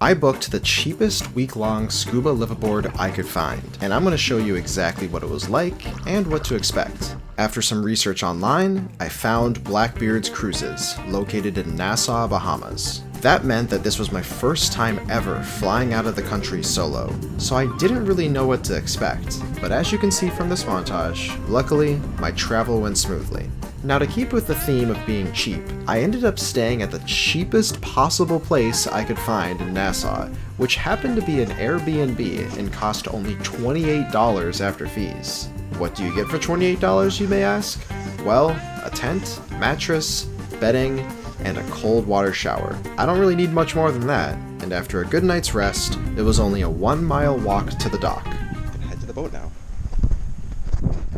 I booked the cheapest week-long scuba liveaboard I could find, and I'm going to show you exactly what it was like and what to expect. After some research online, I found Blackbeard's Cruises, located in Nassau, Bahamas. That meant that this was my first time ever flying out of the country solo, so I didn't really know what to expect, but as you can see from this montage, luckily, my travel went smoothly. Now, to keep with the theme of being cheap, I ended up staying at the cheapest possible place I could find in Nassau, which happened to be an Airbnb and cost only $28 after fees. What do you get for $28, you may ask? Well, a tent, mattress, bedding, and a cold water shower. I don't really need much more than that, and after a good night's rest, it was only a 1-mile walk to the dock. Gonna head to the boat now.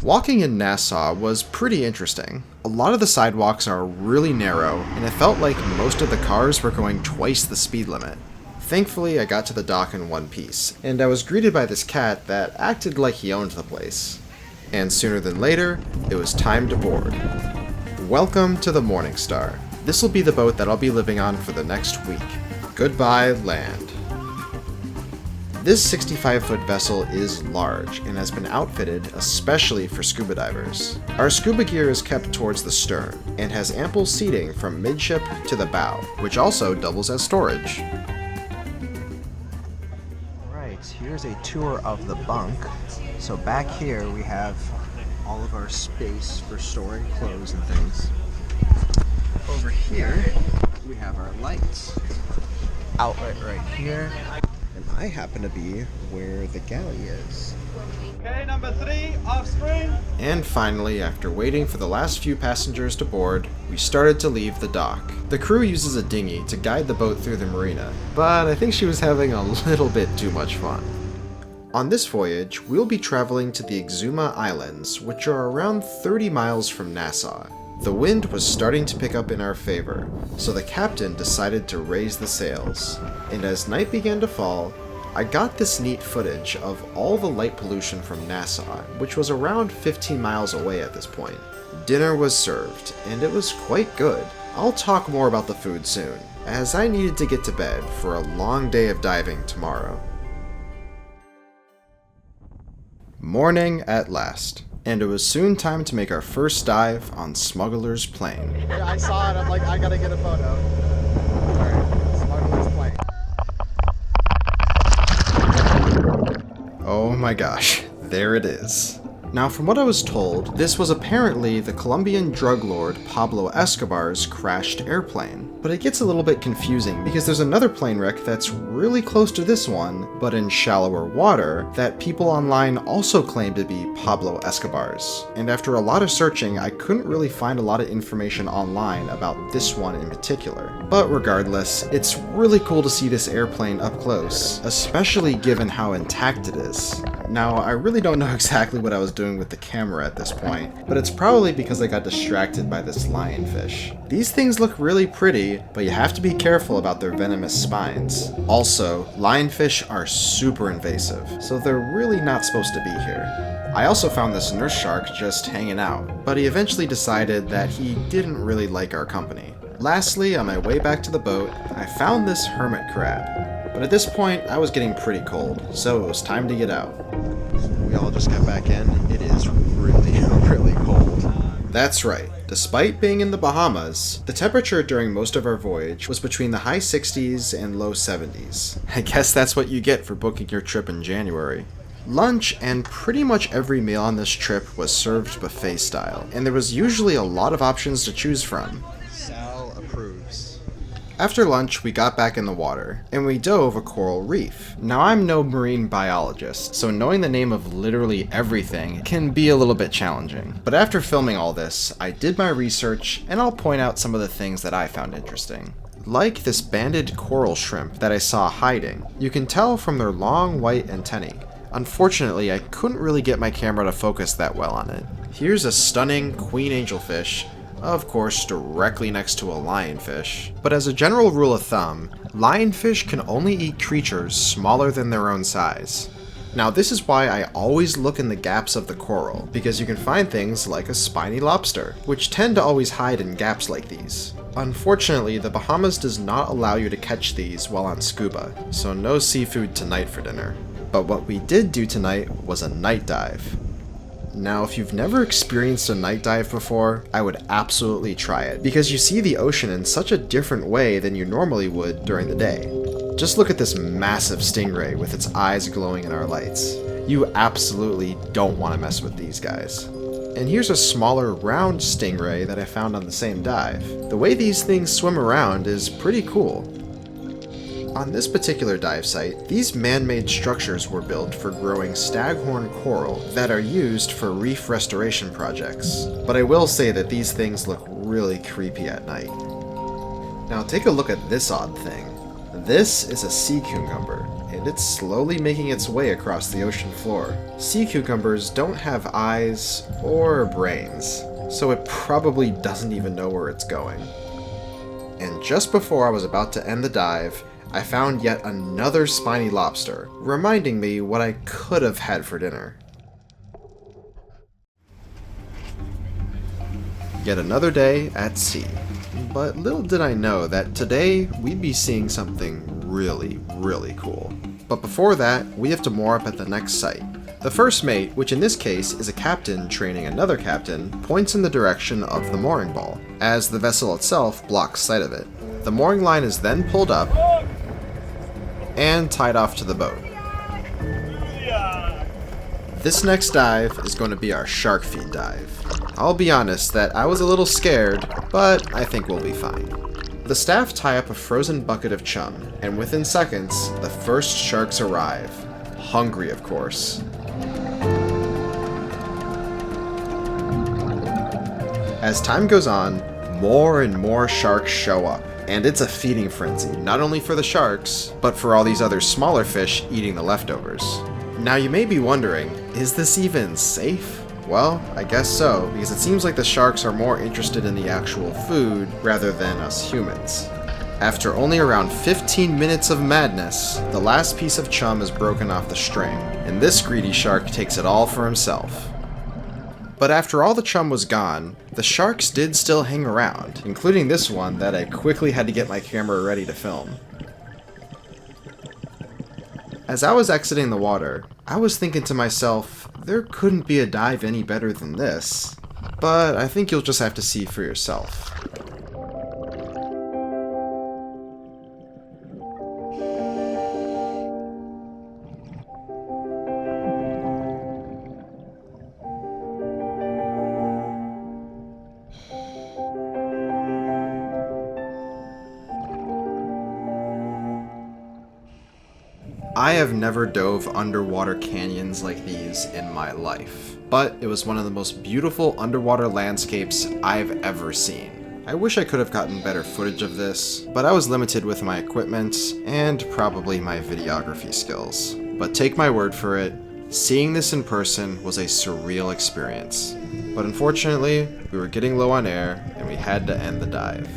Walking in Nassau was pretty interesting. A lot of the sidewalks are really narrow, and it felt like most of the cars were going twice the speed limit. Thankfully, I got to the dock in one piece, and I was greeted by this cat that acted like he owned the place. And sooner than later, it was time to board. Welcome to the Morningstar. This will be the boat that I'll be living on for the next week. Goodbye, land. This 65-foot vessel is large and has been outfitted especially for scuba divers. Our scuba gear is kept towards the stern and has ample seating from midship to the bow, which also doubles as storage. Alright, here's a tour of the bunk. So back here we have all of our space for storing clothes and things. Over here we have our lights, outlet right here. And I happen to be where the galley is. Okay, number 3, off spring. And finally, after waiting for the last few passengers to board, we started to leave the dock. The crew uses a dinghy to guide the boat through the marina, but I think she was having a little bit too much fun. On this voyage, we'll be traveling to the Exuma Islands, which are around 30 miles from Nassau. The wind was starting to pick up in our favor, so the captain decided to raise the sails. And as night began to fall, I got this neat footage of all the light pollution from Nassau, which was around 15 miles away at this point. Dinner was served, and it was quite good. I'll talk more about the food soon, as I needed to get to bed for a long day of diving tomorrow. Morning at last. And it was soon time to make our first dive on Smuggler's Plane. I saw it, I'm like, I gotta get a photo. Alright, Smuggler's Plane. Oh my gosh, there it is. Now, from what I was told, this was apparently the Colombian drug lord Pablo Escobar's crashed airplane. But it gets a little bit confusing because there's another plane wreck that's really close to this one, but in shallower water, that people online also claim to be Pablo Escobar's. And after a lot of searching, I couldn't really find a lot of information online about this one in particular. But regardless, it's really cool to see this airplane up close, especially given how intact it is. Now, I really don't know exactly what I was doing with the camera at this point, but it's probably because I got distracted by this lionfish. These things look really pretty, but you have to be careful about their venomous spines. Also, lionfish are super invasive, so they're really not supposed to be here. I also found this nurse shark just hanging out, but he eventually decided that he didn't really like our company. Lastly, on my way back to the boat, I found this hermit crab. But at this point, I was getting pretty cold, so it was time to get out. We all just got back in. It is really, really cold. That's right. Despite being in the Bahamas, the temperature during most of our voyage was between the high 60s and low 70s. I guess that's what you get for booking your trip in January. Lunch and pretty much every meal on this trip was served buffet style, and there was usually a lot of options to choose from. Sal approves. After lunch, we got back in the water, and we dove a coral reef. Now, I'm no marine biologist, so knowing the name of literally everything can be a little bit challenging. But after filming all this, I did my research, and I'll point out some of the things that I found interesting. Like this banded coral shrimp that I saw hiding. You can tell from their long white antennae. Unfortunately, I couldn't really get my camera to focus that well on it. Here's a stunning queen angelfish, of course directly next to a lionfish. But as a general rule of thumb, lionfish can only eat creatures smaller than their own size. Now this is why I always look in the gaps of the coral, because you can find things like a spiny lobster, which tend to always hide in gaps like these. Unfortunately, the Bahamas does not allow you to catch these while on scuba, so no seafood tonight for dinner. But what we did do tonight was a night dive. Now, if you've never experienced a night dive before, I would absolutely try it, because you see the ocean in such a different way than you normally would during the day. Just look at this massive stingray with its eyes glowing in our lights. You absolutely don't want to mess with these guys. And here's a smaller round stingray that I found on the same dive. The way these things swim around is pretty cool. On this particular dive site, these man-made structures were built for growing staghorn coral that are used for reef restoration projects. But I will say that these things look really creepy at night. Now take a look at this odd thing. This is a sea cucumber, and it's slowly making its way across the ocean floor. Sea cucumbers don't have eyes or brains, so it probably doesn't even know where it's going. And just before I was about to end the dive, I found yet another spiny lobster, reminding me what I could have had for dinner. Yet another day at sea. But little did I know that today we'd be seeing something really, really cool. But before that, we have to moor up at the next site. The first mate, which in this case is a captain training another captain, points in the direction of the mooring ball, as the vessel itself blocks sight of it. The mooring line is then pulled up and tied off to the boat. This next dive is going to be our shark feed dive. I'll be honest that I was a little scared, but I think we'll be fine. The staff tie up a frozen bucket of chum, and within seconds, the first sharks arrive. Hungry, of course. As time goes on, more and more sharks show up, and it's a feeding frenzy, not only for the sharks, but for all these other smaller fish eating the leftovers. Now you may be wondering, is this even safe? Well, I guess so, because it seems like the sharks are more interested in the actual food rather than us humans. After only around 15 minutes of madness, the last piece of chum is broken off the string, and this greedy shark takes it all for himself. But after all the chum was gone, the sharks did still hang around, including this one that I quickly had to get my camera ready to film. As I was exiting the water, I was thinking to myself, there couldn't be a dive any better than this. But I think you'll just have to see for yourself. I have never dove underwater canyons like these in my life, but it was one of the most beautiful underwater landscapes I've ever seen. I wish I could have gotten better footage of this, but I was limited with my equipment and probably my videography skills. But take my word for it, seeing this in person was a surreal experience. But unfortunately, we were getting low on air and we had to end the dive.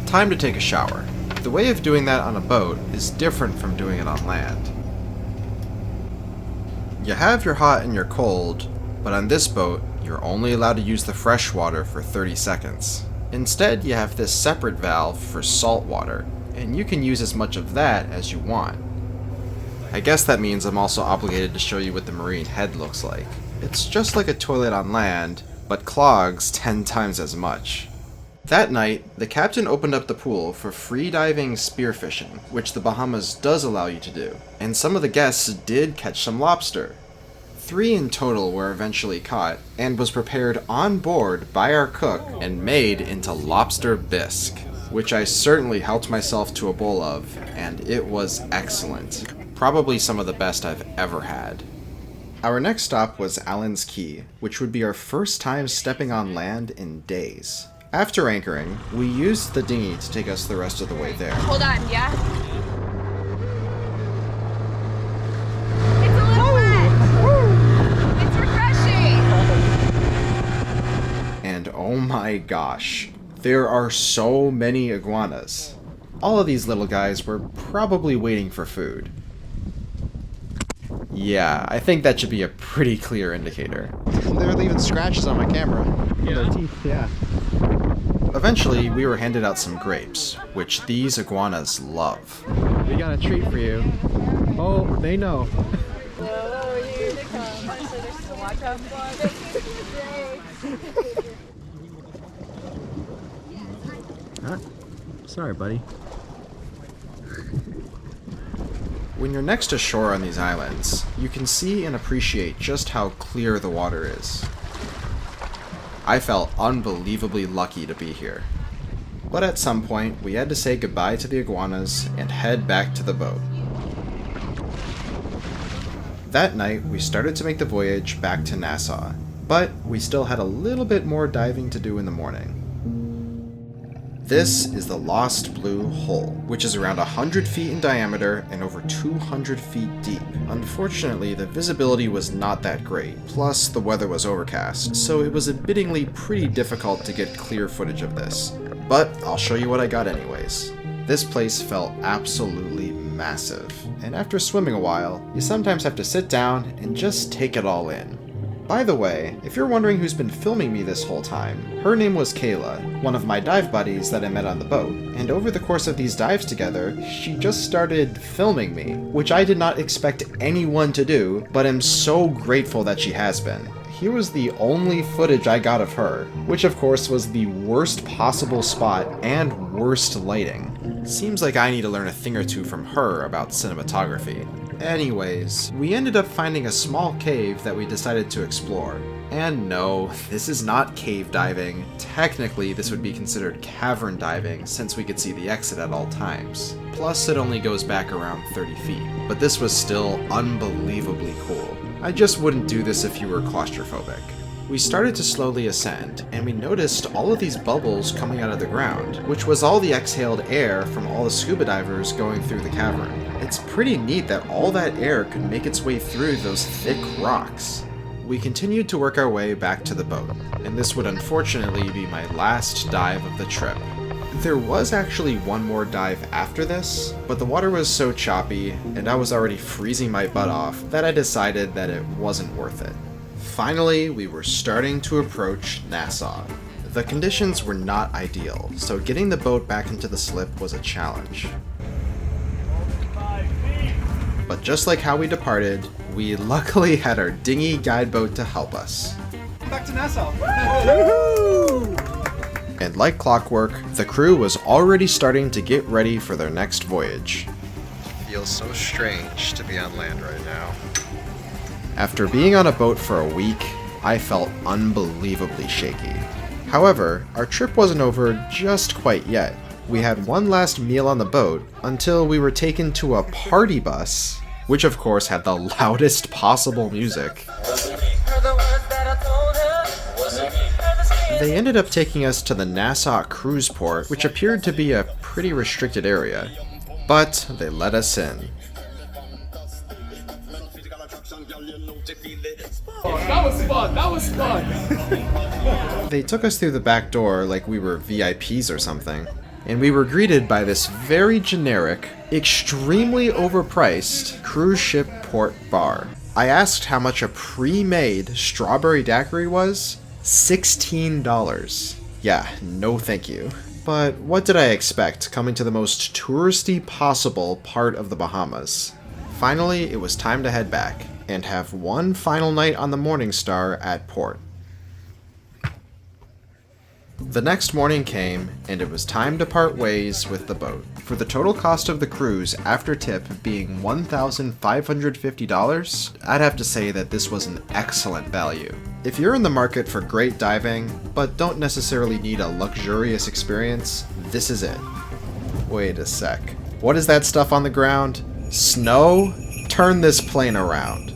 Time to take a shower. The way of doing that on a boat is different from doing it on land. You have your hot and your cold, but on this boat, you're only allowed to use the fresh water for 30 seconds. Instead, you have this separate valve for salt water, and you can use as much of that as you want. I guess that means I'm also obligated to show you what the marine head looks like. It's just like a toilet on land, but clogs 10 times as much. That night, the captain opened up the pool for free-diving spearfishing, which the Bahamas does allow you to do, and some of the guests did catch some lobster. 3 in total were eventually caught, and was prepared on board by our cook and made into lobster bisque, which I certainly helped myself to a bowl of, and it was excellent. Probably some of the best I've ever had. Our next stop was Allen's Key, which would be our first time stepping on land in days. After anchoring, we used the dinghy to take us the rest of the way there. Hold on, yeah? It's a little my gosh. There are so many iguanas. All of these little guys were probably waiting for food. Yeah, I think that should be a pretty clear indicator. They're leaving scratches on my camera. Yeah. Their teeth, yeah. Eventually, we were handed out some grapes, which these iguanas love. We got a treat for you. Oh, they know. Huh? Sorry, buddy. When you're next to shore on these islands, you can see and appreciate just how clear the water is. I felt unbelievably lucky to be here. But at some point, we had to say goodbye to the iguanas and head back to the boat. That night, we started to make the voyage back to Nassau, but we still had a little bit more diving to do in the morning. This is the Lost Blue Hole, which is around 100 feet in diameter and over 200 feet deep. Unfortunately, the visibility was not that great, plus the weather was overcast, so it was admittingly pretty difficult to get clear footage of this. But I'll show you what I got anyways. This place felt absolutely massive, and after swimming a while, you sometimes have to sit down and just take it all in. By the way, if you're wondering who's been filming me this whole time, her name was Kayla, one of my dive buddies that I met on the boat, and over the course of these dives together, she just started filming me, which I did not expect anyone to do, but am so grateful that she has been. Here was the only footage I got of her, which of course was the worst possible spot and worst lighting. Seems like I need to learn a thing or two from her about cinematography. Anyways, we ended up finding a small cave that we decided to explore. And no, this is not cave diving. Technically, this would be considered cavern diving since we could see the exit at all times. Plus, it only goes back around 30 feet, but this was still unbelievably cool. I just wouldn't do this if you were claustrophobic. We started to slowly ascend, and we noticed all of these bubbles coming out of the ground, which was all the exhaled air from all the scuba divers going through the cavern. It's pretty neat that all that air could make its way through those thick rocks. We continued to work our way back to the boat, and this would unfortunately be my last dive of the trip. There was actually one more dive after this, but the water was so choppy, and I was already freezing my butt off, that I decided that it wasn't worth it. Finally, we were starting to approach Nassau. The conditions were not ideal, so getting the boat back into the slip was a challenge. But just like how we departed, we luckily had our dinghy guide boat to help us. Back to Nassau. And like clockwork, the crew was already starting to get ready for their next voyage. Feels so strange to be on land right now. After being on a boat for a week, I felt unbelievably shaky. However, our trip wasn't over just quite yet. We had one last meal on the boat until we were taken to a party bus, which of course had the loudest possible music. They ended up taking us to the Nassau cruise port, which appeared to be a pretty restricted area, but they let us in. That was fun! That was fun! They took us through the back door like we were VIPs or something, and we were greeted by this very generic, extremely overpriced cruise ship port bar. I asked how much a pre-made strawberry daiquiri was. $16. Yeah, no thank you. But what did I expect coming to the most touristy possible part of the Bahamas? Finally, it was time to head back and have one final night on the Morningstar at port. The next morning came, and it was time to part ways with the boat, for the total cost of the cruise after tip being $1,550, I'd have to say that this was an excellent value. If you're in the market for great diving, but don't necessarily need a luxurious experience, this is it. Wait a sec. What is that stuff on the ground? Snow? Turn this plane around.